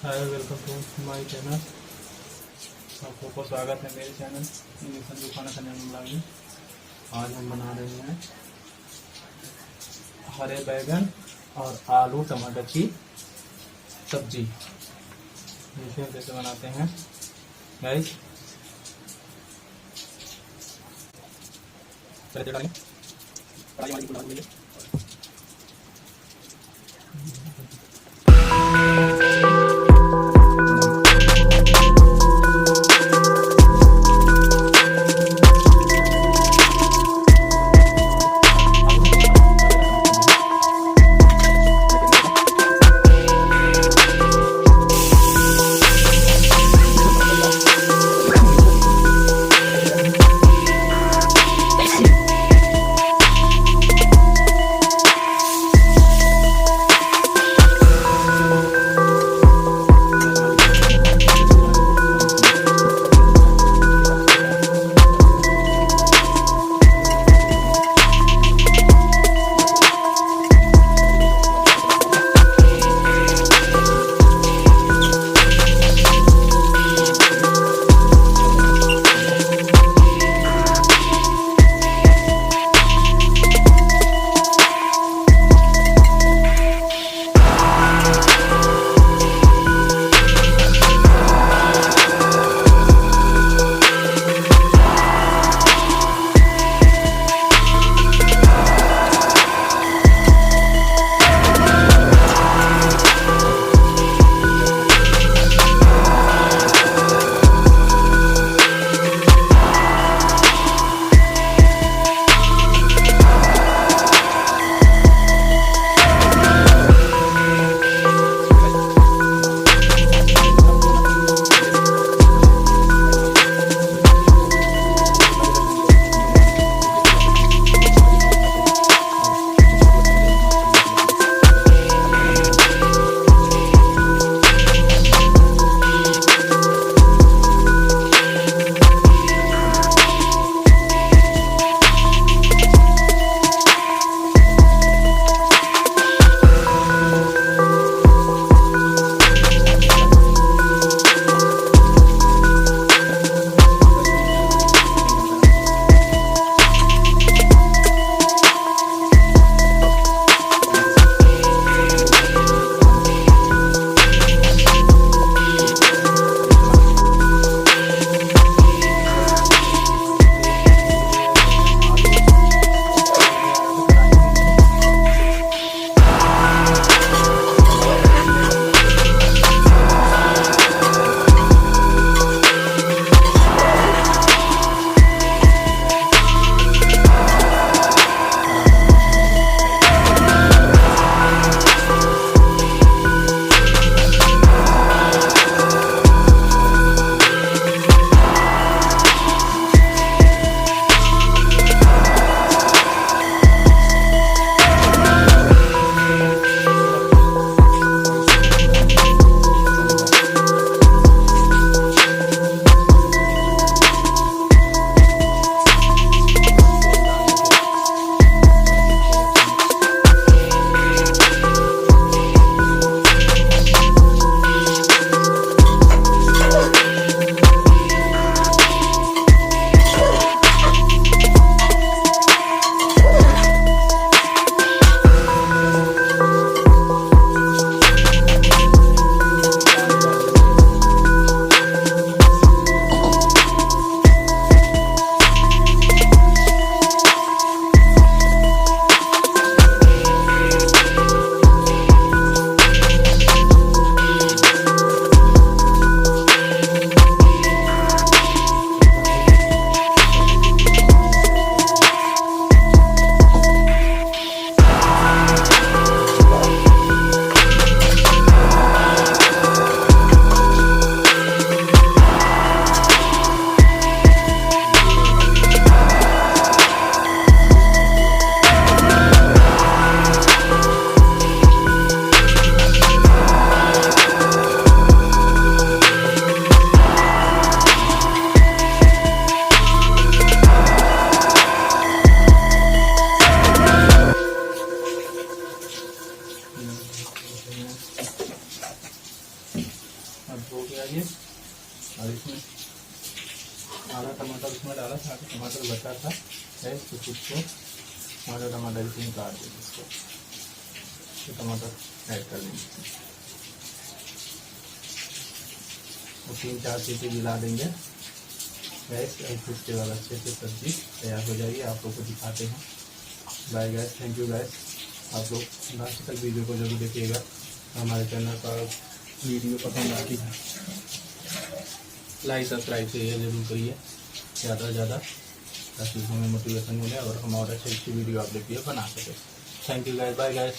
Hi, welcome to my channel. आप सबको स्वागत है मेरे चैनल संजू खाना खाने में बनाएंगे। आज हम बना रहे हैं हरे बैगन और आलू टमाटर की सब्जी। देखिए कैसे बनाते हैं गाइस। चलिए डालेंगे कढ़ाई में डाल देंगे। अब हो गया ये। और इसमें आधा टमाटर उसमें डाला था, टमाटर बचा था है तो उसको आधा टमाटर इसमें काट देंगे, इसको तो टमाटर ऐड कर देंगे और 3-4 सीटी मिला देंगे गैस। इसके बाद अच्छे से सब्जी तैयार हो जाएगी। आप लोग को दिखाते हैं। Bye guys, thank you guys. आप लोग लास्ट तक वीडियो को जरूर देखिएगा। हमारे चैनल पर वीडियो पसंद आती है लाइक सब्सक्राइब से जरूर करिए ज़्यादा से ज़्यादा, ताकि हमें मोटिवेशन मिले और हम और अच्छी अच्छी वीडियो आप देखिए बना सके। Thank you guys, bye guys.